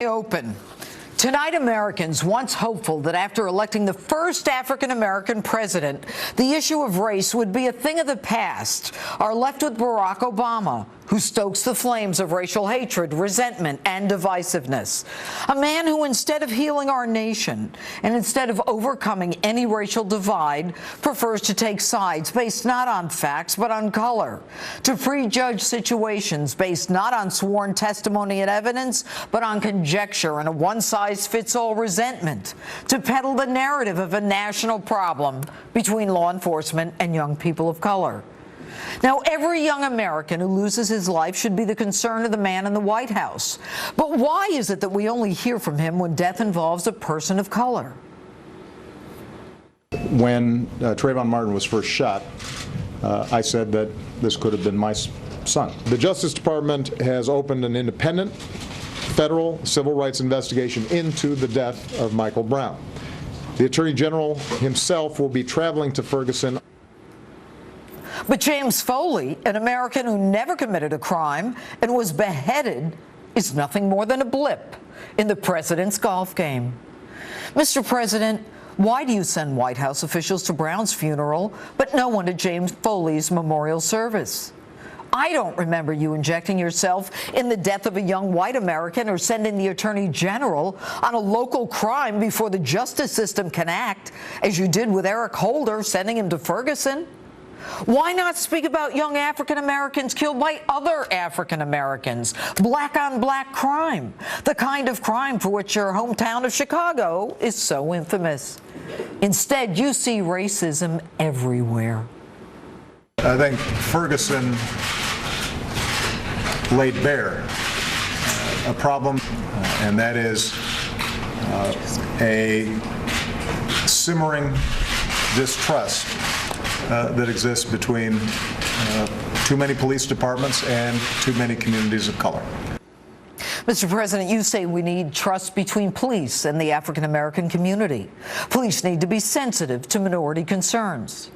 Open. Tonight, Americans, once hopeful that after electing the first African-American president, the issue of race would be a thing of the past, are left with Barack Obama, who stokes the flames of racial hatred, resentment, and divisiveness. A man who, instead of healing our nation and instead of overcoming any racial divide, prefers to take sides based not on facts but on color, to prejudge situations based not on sworn testimony and evidence but on conjecture and a one-size-fits-all resentment, to peddle the narrative of a national problem between law enforcement and young people of color. Now, every young American who loses his life should be the concern of the man in the White House. But why is it that we only hear from him when death involves a person of color? When Trayvon Martin was first shot, I said that this could have been my son. The Justice Department has opened an independent federal civil rights investigation into the death of Michael Brown. The Attorney General himself will be traveling to Ferguson. But James Foley, an American who never committed a crime and was beheaded, is nothing more than a blip in the president's golf game. Mr. President, why do you send White House officials to Brown's funeral but no one to James Foley's memorial service? I don't remember you injecting yourself in the death of a young white American or sending the Attorney General on a local crime before the justice system can act, as you did with Eric Holder, sending him to Ferguson. Why not speak about young African Americans killed by other African Americans? Black-on-black crime, the kind of crime for which your hometown of Chicago is so infamous. Instead, you see racism everywhere. I think Ferguson laid bare a problem, and that is a simmering distrust that exists between too many police departments and too many communities of color. Mr. President, you say we need trust between police and the African-American community. Police need to be sensitive to minority concerns.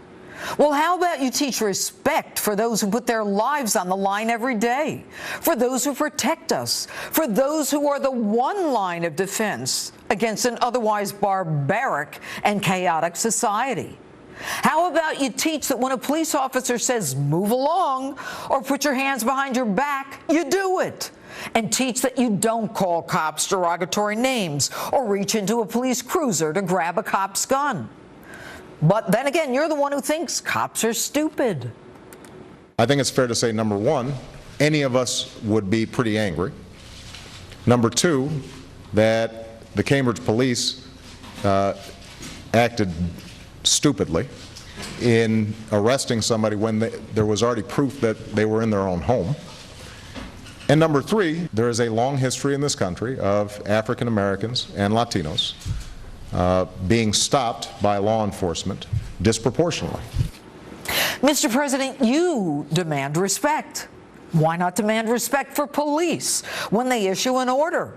Well, how about you teach respect for those who put their lives on the line every day, for those who protect us, for those who are the one line of defense against an otherwise barbaric and chaotic society? How about you teach that when a police officer says move along or put your hands behind your back, you do it? And teach that you don't call cops derogatory names or reach into a police cruiser to grab a cop's gun. But then again, you're the one who thinks cops are stupid. I think it's fair to say, number one, any of us would be pretty angry. Number two, that the Cambridge police acted stupidly in arresting somebody when there was already proof that they were in their own home. And number three, there is a long history in this country of African Americans and Latinos being stopped by law enforcement disproportionately. Mr. President, you demand respect. Why not demand respect for police when they issue an order?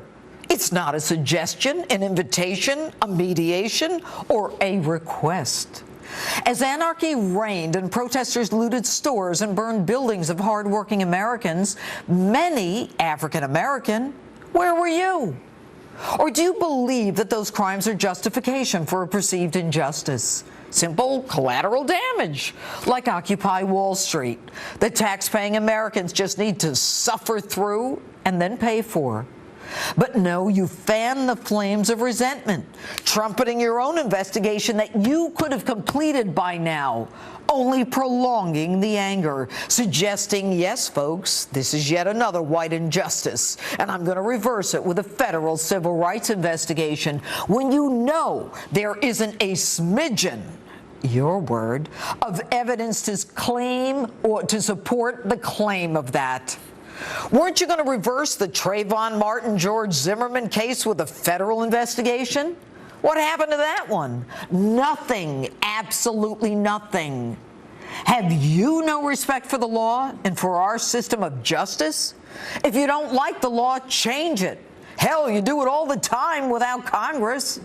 It's not a suggestion, an invitation, a mediation, or a request. As anarchy reigned and protesters looted stores and burned buildings of hardworking Americans, many African American, where were you? Or do you believe that those crimes are justification for a perceived injustice? Simple collateral damage, like Occupy Wall Street, that tax-paying Americans just need to suffer through and then pay for. But no, you fan the flames of resentment, trumpeting your own investigation that you could have completed by now, only prolonging the anger, suggesting, yes, folks, this is yet another white injustice, and I'm going to reverse it with a federal civil rights investigation, when you know there isn't a smidgen, your word, of evidence to claim or to support the claim of that. Weren't you going to reverse the Trayvon Martin, George Zimmerman case with a federal investigation? What happened to that one? Nothing, absolutely nothing. Have you no respect for the law and for our system of justice? If you don't like the law, change it. Hell, you do it all the time without Congress.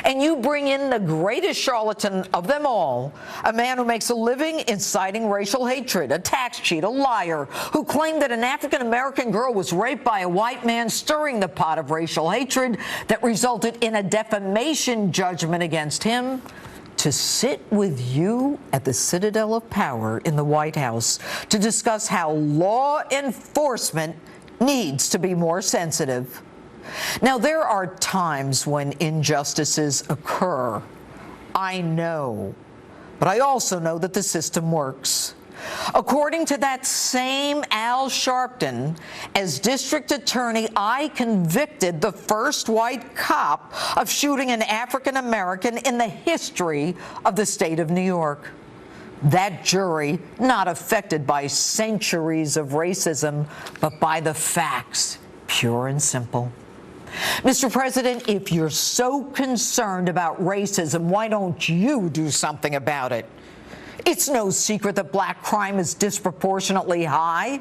And you bring in the greatest charlatan of them all, a man who makes a living inciting racial hatred, a tax cheat, a liar, who claimed that an African-American girl was raped by a white man, stirring the pot of racial hatred that resulted in a defamation judgment against him, to sit with you at the citadel of power in the White House to discuss how law enforcement needs to be more sensitive. Now, there are times when injustices occur. I know, but I also know that the system works. According to that same Al Sharpton, as district attorney, I convicted the first white cop of shooting an African American in the history of the state of New York. That jury, not affected by centuries of racism, but by the facts, pure and simple. Mr. President, if you're so concerned about racism, why don't you do something about it? It's no secret that black crime is disproportionately high.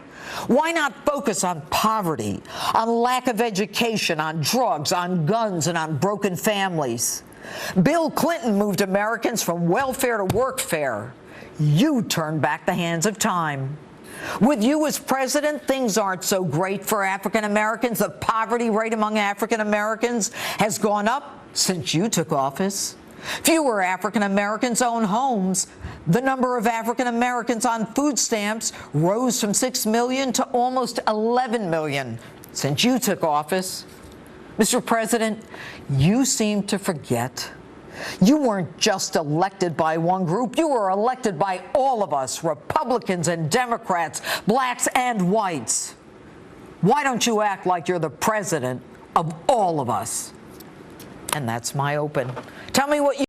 Why not focus on poverty, on lack of education, on drugs, on guns, and on broken families? Bill Clinton moved Americans from welfare to workfare. You turned back the hands of time. With you as president, things aren't so great for African Americans. The poverty rate among African Americans has gone up since you took office. Fewer African Americans own homes. The number of African Americans on food stamps rose from 6 million to almost 11 million since you took office. Mr. President, you seem to forget. You weren't just elected by one group. You were elected by all of us, Republicans and Democrats, blacks and whites. Why don't you act like you're the president of all of us? And that's my open. Tell me what you